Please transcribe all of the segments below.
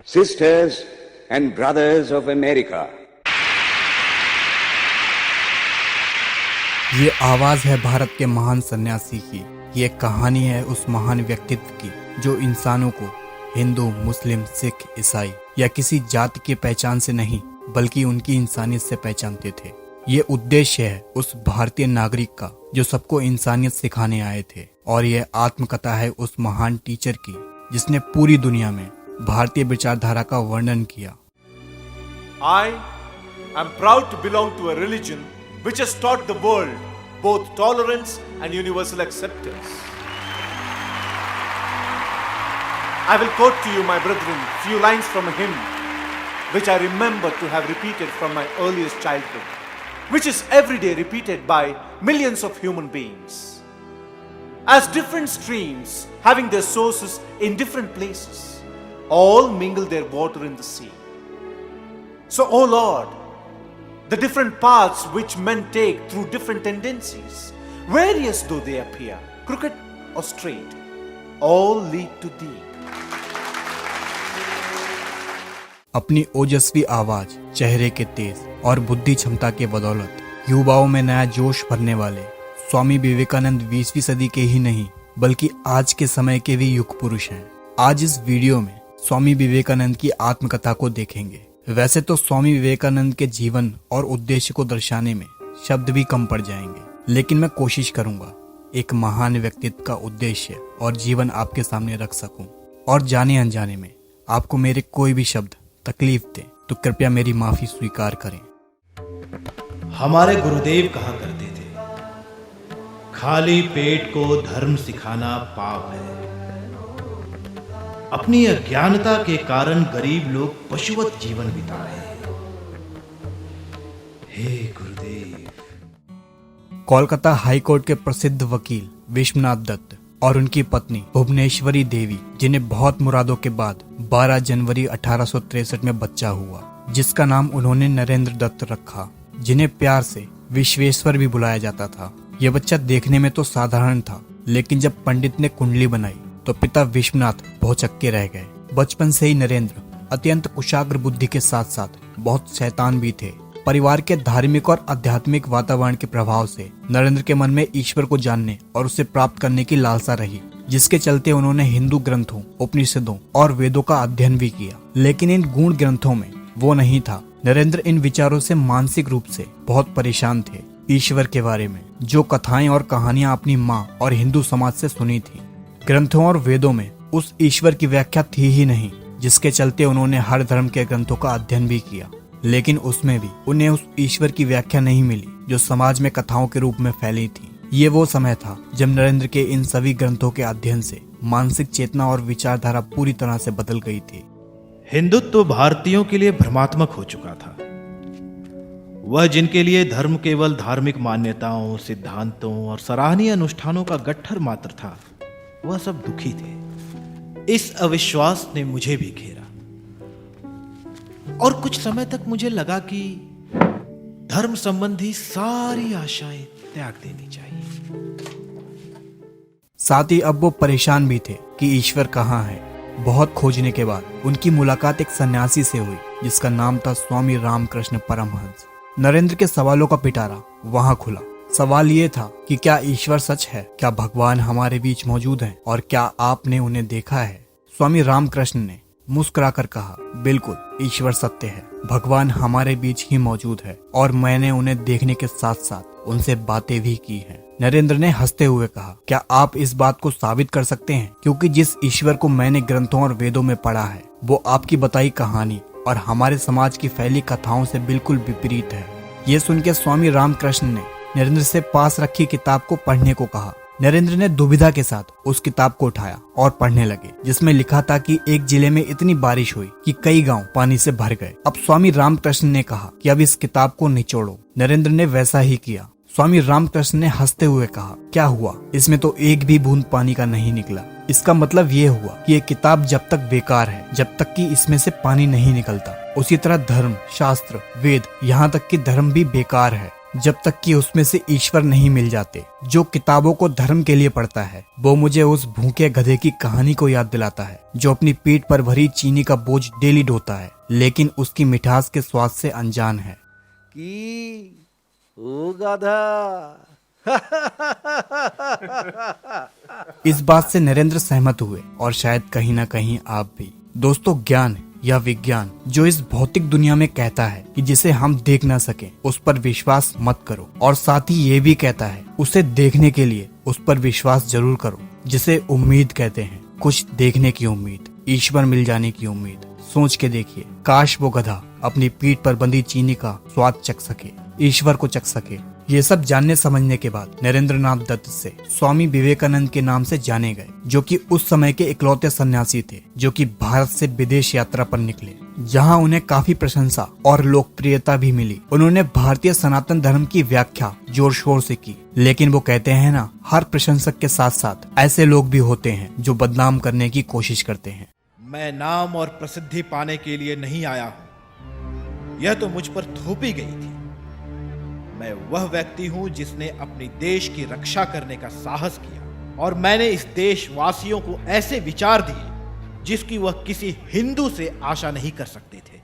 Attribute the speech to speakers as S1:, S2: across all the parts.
S1: sisters and brothers of America.
S2: ये आवाज है भारत के महान सन्यासी की। ये कहानी है उस महान व्यक्तित्व की जो इंसानों को हिंदू, मुस्लिम, सिख, ईसाई या किसी जाति की पहचान से नहीं बल्कि उनकी इंसानियत से पहचानते थे। ये उद्देश्य है उस भारतीय नागरिक का जो सबको इंसानियत सिखाने आए थे, और यह आत्मकथा है उस महान टीचर की जिसने पूरी दुनिया में भारतीय विचारधारा का वर्णन किया।
S3: I am proud to belong to a religion which has taught the world both tolerance and universal acceptance. I will quote to you, my brethren, few lines from a hymn which I remember to have repeated from my earliest childhood, which is every day repeated by millions of human beings. As different streams having their sources in different places, all mingle their water in the sea. So, O Lord, the different paths which men take through different tendencies, various though they appear, crooked or straight, all lead to thee.
S2: अपनी ओजस्वी आवाज, चेहरे के तेज और बुद्धि क्षमता के बदौलत युवाओं में नया जोश भरने वाले स्वामी विवेकानंद 20वीं सदी के ही नहीं बल्कि आज के समय के भी युग पुरुष हैं। आज इस वीडियो में स्वामी विवेकानंद की आत्मकथा को देखेंगे। वैसे तो स्वामी विवेकानंद के जीवन और उद्देश्य को दर्शाने में शब्द भी कम पड़ जाएंगे, लेकिन मैं कोशिश करूंगा एक महान व्यक्तित्व का उद्देश्य और जीवन आपके सामने रख सकूं, और जाने अनजाने में आपको मेरे कोई भी शब्द तकलीफ दे तो कृपया मेरी माफी स्वीकार करें।
S4: हमारे गुरुदेव कहा करते थे, खाली पेट को धर्म सिखाना पाप है। अपनी अज्ञानता के कारण गरीब लोग पशुवत जीवन बिता रहे हैं। हे गुरुदेव।
S2: कोलकाता हाई कोर्ट के प्रसिद्ध वकील विश्वनाथ दत्त और उनकी पत्नी भुवनेश्वरी देवी, जिन्हें बहुत मुरादों के बाद 12 जनवरी 1863 में बच्चा हुआ, जिसका नाम उन्होंने नरेंद्र दत्त रखा, जिन्हें प्यार से विश्वेश्वर भी बुलाया जाता था। यह बच्चा देखने में तो साधारण था, लेकिन जब पंडित ने कुंडली बनाई तो पिता विश्वनाथ भौचक्के रह गए। बचपन से ही नरेंद्र अत्यंत कुशाग्र बुद्धि के साथ साथ बहुत शैतान भी थे। परिवार के धार्मिक और आध्यात्मिक वातावरण के प्रभाव से नरेंद्र के मन में ईश्वर को जानने और उसे प्राप्त करने की लालसा रही, जिसके चलते उन्होंने हिंदू ग्रंथों, उपनिषदों और वेदों का अध्ययन भी किया। लेकिन इन गूढ़ ग्रंथों में वो नहीं था। नरेंद्र इन विचारों से मानसिक रूप से बहुत परेशान थे। ईश्वर के बारे में जो कथाएं और कहानियां अपनी माँ और हिंदू समाज से सुनी थी, ग्रंथों और वेदों में उस ईश्वर की व्याख्या थी ही नहीं, जिसके चलते उन्होंने हर धर्म के ग्रंथों का अध्ययन भी किया, लेकिन उसमें भी उन्हें उस ईश्वर की व्याख्या नहीं मिली जो समाज में कथाओं के रूप में फैली थी। ये वो समय था जब नरेंद्र के इन सभी ग्रंथों के अध्ययन से मानसिक चेतना और विचारधारा पूरी तरह से बदल गई थी।
S4: हिंदुत्व भारतीयों के लिए भ्रमात्मक हो चुका था। वह जिनके लिए धर्म केवल धार्मिक मान्यताओं, सिद्धांतों और सराहनीय अनुष्ठानों का गट्ठर मात्र था, वह सब दुखी थे। इस अविश्वास ने मुझे भी घेरा और कुछ समय तक मुझे लगा कि धर्म संबंधी सारी आशाएं त्याग देनी चाहिए।
S2: साथ ही अब वो परेशान भी थे कि ईश्वर कहाँ है। बहुत खोजने के बाद उनकी मुलाकात एक सन्यासी से हुई जिसका नाम था स्वामी रामकृष्ण परमहंस। नरेंद्र के सवालों का पिटारा वहां खुला। सवाल ये था कि क्या ईश्वर सच है, क्या भगवान हमारे बीच मौजूद हैं और क्या आपने उन्हें देखा है। स्वामी रामकृष्ण ने मुस्कुराकर कहा, बिल्कुल, ईश्वर सत्य है, भगवान हमारे बीच ही मौजूद है और मैंने उन्हें देखने के साथ साथ उनसे बातें भी की हैं। नरेंद्र ने हंसते हुए कहा, क्या आप इस बात को साबित कर सकते हैं? क्योंकि जिस ईश्वर को मैंने ग्रंथों और वेदों में पढ़ा है वो आपकी बताई कहानी और हमारे समाज की फैली कथाओं से बिल्कुल विपरीत है। ये सुन के स्वामी रामकृष्ण ने नरेंद्र से पास रखी किताब को पढ़ने को कहा। नरेंद्र ने दुविधा के साथ उस किताब को उठाया और पढ़ने लगे, जिसमें लिखा था कि एक जिले में इतनी बारिश हुई कि कई गांव पानी से भर गए। अब स्वामी रामकृष्ण ने कहा कि अब इस किताब को निचोड़ो। नरेंद्र ने वैसा ही किया। स्वामी रामकृष्ण ने हंसते हुए कहा, क्या हुआ, इसमें तो एक भी बूंद पानी का नहीं निकला। इसका मतलब ये हुआ कि ये किताब जब तक बेकार है, जब तक कि इसमें से पानी नहीं निकलता। उसी तरह धर्म, शास्त्र, वेद, यहाँ तक कि धर्म भी बेकार है। जब तक कि उसमें से ईश्वर नहीं मिल जाते। जो किताबों को धर्म के लिए पढ़ता है वो मुझे उस भूखे गधे की कहानी को याद दिलाता है जो अपनी पीठ पर भरी चीनी का बोझ डेली ढोता है, लेकिन उसकी मिठास के स्वाद से अनजान है।
S5: कि ओ गाधा।
S2: इस बात से नरेंद्र सहमत हुए और शायद कहीं ना कहीं आप भी। दोस्तों, ज्ञान या विज्ञान जो इस भौतिक दुनिया में कहता है कि जिसे हम देख ना सके उस पर विश्वास मत करो, और साथ ही ये भी कहता है उसे देखने के लिए उस पर विश्वास जरूर करो, जिसे उम्मीद कहते हैं। कुछ देखने की उम्मीद, ईश्वर मिल जाने की उम्मीद। सोच के देखिए, काश वो गधा अपनी पीठ पर बंधी चीनी का स्वाद चख सके, ईश्वर को चख सके। ये सब जानने समझने के बाद नरेंद्र नाथ दत्त से स्वामी विवेकानंद के नाम से जाने गए, जो कि उस समय के इकलौते सन्यासी थे जो कि भारत से विदेश यात्रा पर निकले, जहां उन्हें काफी प्रशंसा और लोकप्रियता भी मिली। उन्होंने भारतीय सनातन धर्म की व्याख्या जोर शोर से की, लेकिन वो कहते हैं ना, हर प्रशंसक के साथ साथ ऐसे लोग भी होते हैं जो बदनाम करने की कोशिश करते हैं।
S4: मैं नाम और प्रसिद्धि पाने के लिए नहीं आया हूं, यह तो मुझ पर थोपी गई थी। मैं वह व्यक्ति हूं जिसने अपनी देश की रक्षा करने का साहस किया, और मैंने इस देशवासियों को ऐसे विचार दिए जिसकी वह किसी हिंदू से आशा नहीं कर सकते थे।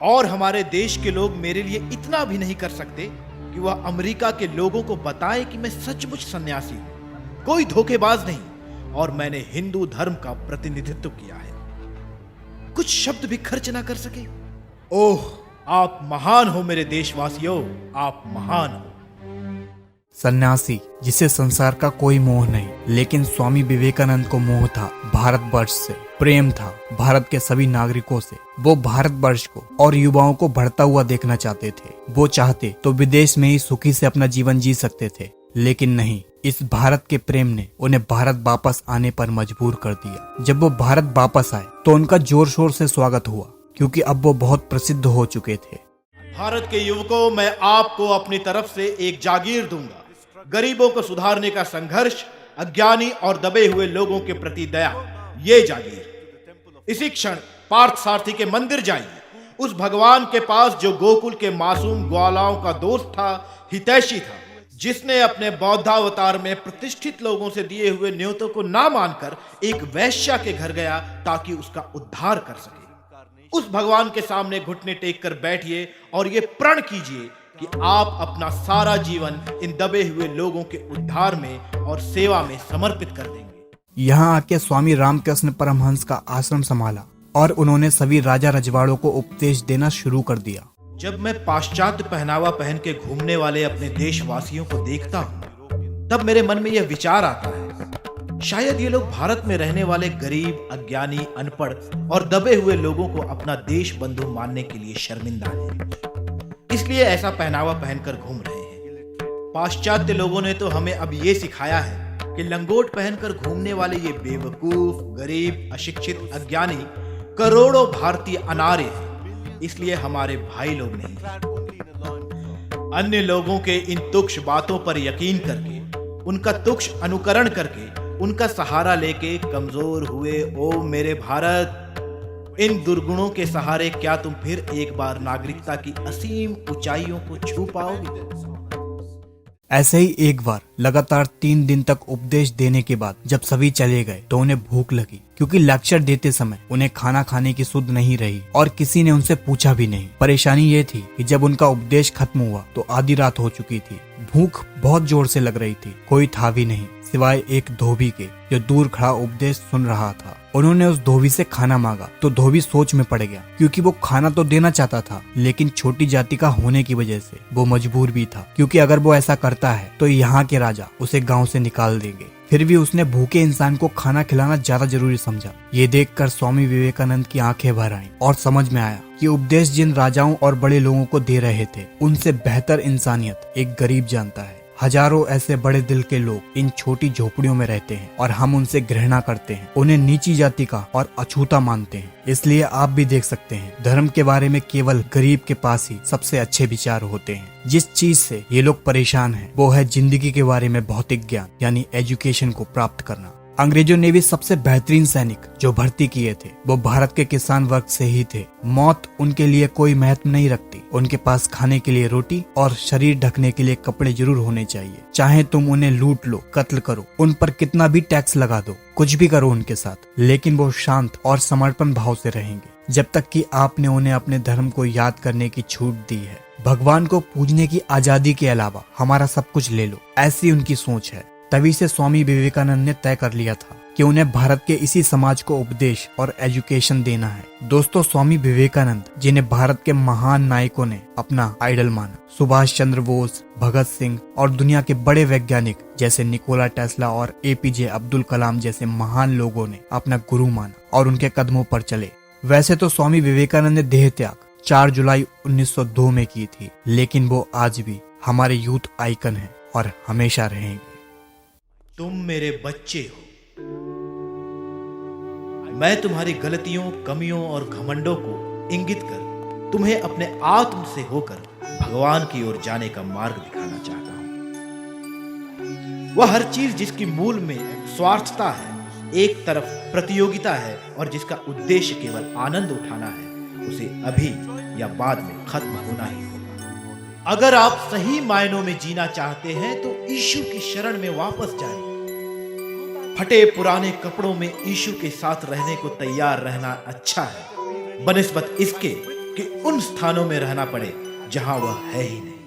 S4: और हमारे देश के लोग मेरे लिए इतना भी नहीं कर सकते कि वह अमेरिका के लोगों को बताएं कि मैं सचमुच सन्यासी हूं, कोई धोखेबाज नहीं, और मैंने हिंदू धर्म का प्रतिनिधित्व किया है। कुछ शब्द भी खर्च ना कर सके। ओह, आप महान हो मेरे देशवासियों, आप महान हो।
S2: सन्यासी जिसे संसार का कोई मोह नहीं, लेकिन स्वामी विवेकानंद को मोह था भारतवर्ष से, प्रेम था भारत के सभी नागरिकों से। वो भारतवर्ष को और युवाओं को बढ़ता हुआ देखना चाहते थे। वो चाहते तो विदेश में ही सुखी से अपना जीवन जी सकते थे, लेकिन नहीं, इस भारत के प्रेम ने उन्हें भारत वापस आने पर मजबूर कर दिया। जब वो भारत वापस आए तो उनका जोर शोर से स्वागत हुआ, क्योंकि अब वो बहुत प्रसिद्ध हो चुके थे।
S4: भारत के युवकों, मैं आपको अपनी तरफ से एक जागीर दूंगा। गरीबों को सुधारने का संघर्ष, अज्ञानी और दबे हुए लोगों के प्रति दया, ये जागीर। इसी क्षण पार्थ सारथी के मंदिर जाइए, उस भगवान के पास जो गोकुल के मासूम ग्वालाओं का दोस्त था, हितैषी था, जिसने अपने बौद्धावतार में प्रतिष्ठित लोगों से दिए हुए न्योतों को ना मानकर एक वैश्या के घर गया ताकि उसका उद्धार कर सके। उस भगवान के सामने घुटने टेक कर बैठिए और ये प्रण कीजिए कि आप अपना सारा जीवन इन दबे हुए लोगों के उद्धार में और सेवा में समर्पित कर देंगे।
S2: यहाँ आके स्वामी रामकृष्ण परमहंस का आश्रम संभाला और उन्होंने सभी राजा रजवाड़ों को उपदेश देना शुरू कर दिया।
S4: जब मैं पाश्चात्य पहनावा पहन के घूमने वाले अपने देशवासियों को देखता हूँ, तब मेरे मन में यह विचार आता है, शायद ये लोग भारत में रहने वाले गरीब, अज्ञानी, अनपढ़ और दबे हुए लोगों को अपना देश बंधु मानने के लिए शर्मिंदा हैं, इसलिए ऐसा पहनावा पहनकर घूम रहे हैं। पाश्चात्य लोगों ने तो हमें अब ये सिखाया है कि लंगोट पहनकर घूमने वाले ये बेवकूफ, गरीब, अशिक्षित, अज्ञानी करोड़ों भारतीय अनार्य हैं, इसलिए हमारे भाई लोग नहीं। अन्य लोगों के इन तुच्छ बातों पर यकीन करके, उनका तुच्छ अनुकरण करके, उनका सहारा लेके कमजोर हुए ओ मेरे भारत, इन दुर्गुणों के सहारे क्या तुम फिर एक बार नागरिकता की असीम ऊंचाइयों को छू पाओगे?
S2: ऐसे ही एक बार लगातार 3 दिन तक उपदेश देने के बाद जब सभी चले गए तो उन्हें भूख लगी, क्योंकि लेक्चर देते समय उन्हें खाना खाने की सुध नहीं रही और किसी ने उनसे पूछा भी नहीं। परेशानी ये थी कि जब उनका उपदेश खत्म हुआ तो आधी रात हो चुकी थी। भूख बहुत जोर से लग रही थी। कोई था भी नहीं सिवाय एक धोबी के जो दूर खड़ा उपदेश सुन रहा था। उन्होंने उस धोबी से खाना मांगा तो धोबी सोच में पड़ गया, क्योंकि वो खाना तो देना चाहता था, लेकिन छोटी जाति का होने की वजह से वो मजबूर भी था, क्योंकि अगर वो ऐसा करता है तो यहाँ के राजा उसे गांव से निकाल देंगे। फिर भी उसने भूखे इंसान को खाना खिलाना ज्यादा जरूरी समझा। ये देखकर स्वामी विवेकानंद की आंखें भर आईं और समझ में आया कि उपदेश जिन राजाओं और बड़े लोगों को दे रहे थे, उनसे बेहतर इंसानियत एक गरीब जानता है। हजारों ऐसे बड़े दिल के लोग इन छोटी झोपड़ियों में रहते हैं और हम उनसे घृणा करते हैं, उन्हें नीची जाति का और अछूता मानते हैं। इसलिए आप भी देख सकते हैं, धर्म के बारे में केवल गरीब के पास ही सबसे अच्छे विचार होते हैं। जिस चीज से ये लोग परेशान हैं, वो है जिंदगी के बारे में भौतिक ज्ञान यानी एजुकेशन को प्राप्त करना। अंग्रेजों ने भी सबसे बेहतरीन सैनिक जो भर्ती किए थे वो भारत के किसान वर्ग से ही थे। मौत उनके लिए कोई महत्व नहीं रखती। उनके पास खाने के लिए रोटी और शरीर ढकने के लिए कपड़े जरूर होने चाहिए। चाहे तुम उन्हें लूट लो, कत्ल करो, उन पर कितना भी टैक्स लगा दो, कुछ भी करो उनके साथ, लेकिन वो शांत और समर्पण भाव से रहेंगे जब तक कि आपने उन्हें अपने धर्म को याद करने की छूट दी है। भगवान को पूजने की आजादी के अलावा हमारा सब कुछ ले लो, ऐसी उनकी सोच है। तभी से स्वामी विवेकानंद ने तय कर लिया था कि उन्हें भारत के इसी समाज को उपदेश और एजुकेशन देना है। दोस्तों, स्वामी विवेकानंद जिन्हें भारत के महान नायकों ने अपना आइडल माना, सुभाष चंद्र बोस, भगत सिंह और दुनिया के बड़े वैज्ञानिक जैसे निकोला टेस्ला और एपीजे अब्दुल कलाम जैसे महान लोगों ने अपना गुरु माना और उनके कदमों पर चले। वैसे तो स्वामी विवेकानंद ने देह त्याग 4 जुलाई 1902 में की थी, लेकिन वो आज भी हमारे यूथ आइकन हैं और हमेशा रहेंगे।
S4: तुम मेरे बच्चे हो। मैं तुम्हारी गलतियों, कमियों और घमंडों को इंगित कर तुम्हें अपने आत्म से होकर भगवान की ओर जाने का मार्ग दिखाना चाहता हूं। वह हर चीज जिसकी मूल में स्वार्थता है, एक तरफ प्रतियोगिता है और जिसका उद्देश्य केवल आनंद उठाना है, उसे अभी या बाद में खत्म होना ही होगा। अगर आप सही मायनों में जीना चाहते हैं तो यीशु की शरण में वापस जाएं। फटे पुराने कपड़ों में यीशु के साथ रहने को तैयार रहना अच्छा है, बनिस्बत इसके कि उन स्थानों में रहना पड़े जहां वह है ही नहीं।